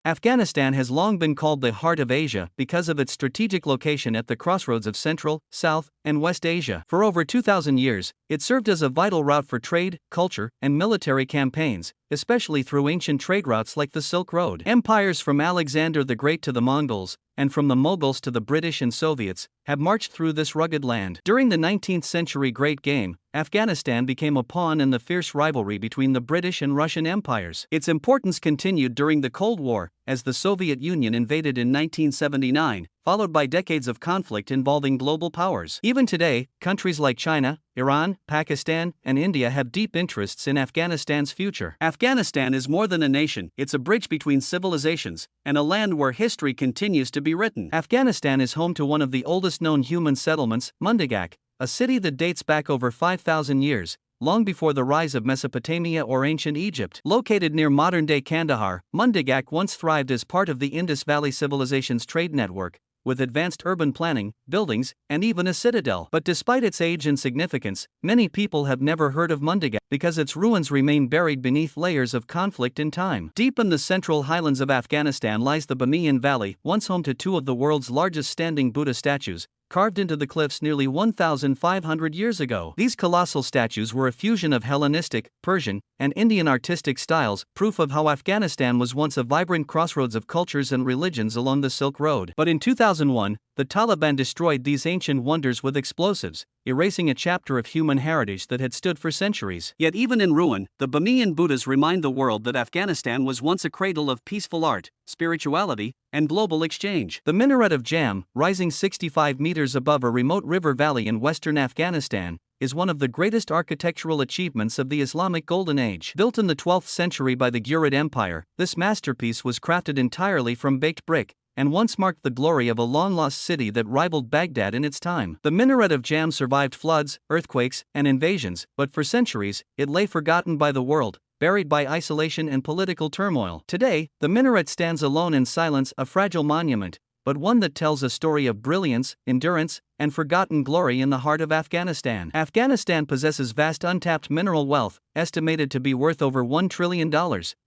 Afghanistan has long been called the heart of Asia because of its strategic location at the crossroads of Central, South, and West Asia. For over 2,000 years, it served as a vital route for trade, culture, and military campaigns, especially through ancient trade routes like the Silk Road. Empires from Alexander the Great to the Mongols, and from the Mughals to the British and Soviets, have marched through this rugged land. During the 19th century Great Game, Afghanistan became a pawn in the fierce rivalry between the British and Russian empires. Its importance continued during the Cold War, as the Soviet Union invaded in 1979, followed by decades of conflict involving global powers. Even today, countries like China, Iran, Pakistan, and India have deep interests in Afghanistan's future. Afghanistan is more than a nation, it's a bridge between civilizations, and a land where history continues to be written. Afghanistan is home to one of the oldest known human settlements, Mundigak, a city that dates back over 5,000 years, long before the rise of Mesopotamia or ancient Egypt. Located near modern-day Kandahar, Mundigak once thrived as part of the Indus Valley Civilization's trade network, with advanced urban planning, buildings, and even a citadel. But despite its age and significance, many people have never heard of Mundigak because its ruins remain buried beneath layers of conflict and time. Deep in the central highlands of Afghanistan lies the Bamiyan Valley, once home to two of the world's largest standing Buddha statues, carved into the cliffs nearly 1,500 years ago. These colossal statues were a fusion of Hellenistic, Persian, and Indian artistic styles, proof of how Afghanistan was once a vibrant crossroads of cultures and religions along the Silk Road. But in 2001, the Taliban destroyed these ancient wonders with explosives, erasing a chapter of human heritage that had stood for centuries. Yet even in ruin, the Bamiyan Buddhas remind the world that Afghanistan was once a cradle of peaceful art, spirituality, and global exchange. The Minaret of Jam, rising 65 meters above a remote river valley in western Afghanistan, is one of the greatest architectural achievements of the Islamic Golden Age. Built in the 12th century by the Ghurid Empire, this masterpiece was crafted entirely from baked brick, and once marked the glory of a long-lost city that rivaled Baghdad in its time. The Minaret of Jam survived floods, earthquakes, and invasions, but for centuries, it lay forgotten by the world, buried by isolation and political turmoil. Today, the minaret stands alone in silence, a fragile monument, but one that tells a story of brilliance, endurance, and forgotten glory in the heart of Afghanistan. Afghanistan possesses vast untapped mineral wealth, estimated to be worth over $1 trillion,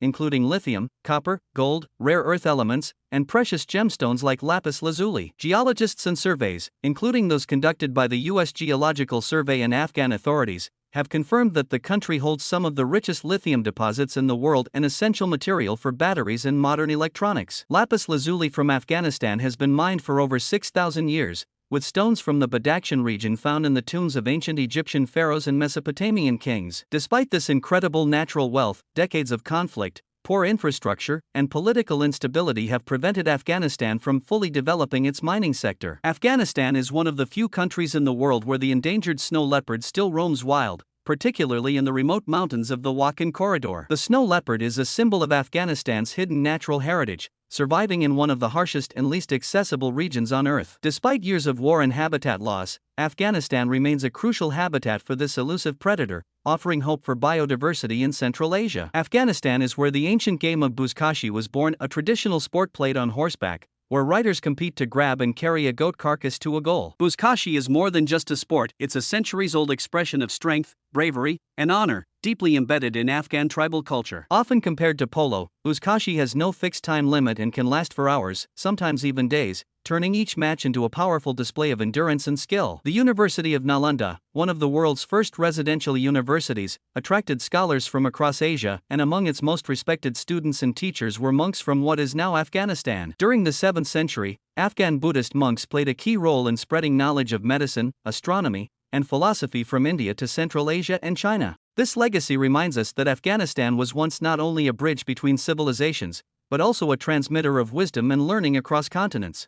including lithium, copper, gold, rare earth elements, and precious gemstones like lapis lazuli. Geologists and surveys, including those conducted by the U.S. Geological Survey and Afghan authorities, have confirmed that the country holds some of the richest lithium deposits in the world, an essential material for batteries and modern electronics. Lapis lazuli from Afghanistan has been mined for over 6,000 years, with stones from the Badakhshan region found in the tombs of ancient Egyptian pharaohs and Mesopotamian kings. Despite this incredible natural wealth, decades of conflict, poor infrastructure, and political instability have prevented Afghanistan from fully developing its mining sector. Afghanistan is one of the few countries in the world where the endangered snow leopard still roams wild, particularly in the remote mountains of the Wakhan corridor. The snow leopard is a symbol of Afghanistan's hidden natural heritage, surviving in one of the harshest and least accessible regions on Earth. Despite years of war and habitat loss, Afghanistan remains a crucial habitat for this elusive predator, offering hope for biodiversity in Central Asia. Afghanistan is where the ancient game of buzkashi was born, a traditional sport played on horseback, where riders compete to grab and carry a goat carcass to a goal. Buzkashi is more than just a sport, it's a centuries-old expression of strength, bravery, and honor, deeply embedded in Afghan tribal culture. Often compared to polo, buzkashi has no fixed time limit and can last for hours, sometimes even days, turning each match into a powerful display of endurance and skill. The University of Nalanda, one of the world's first residential universities, attracted scholars from across Asia, and among its most respected students and teachers were monks from what is now Afghanistan. During the 7th century, Afghan Buddhist monks played a key role in spreading knowledge of medicine, astronomy, and philosophy from India to Central Asia and China. This legacy reminds us that Afghanistan was once not only a bridge between civilizations, but also a transmitter of wisdom and learning across continents.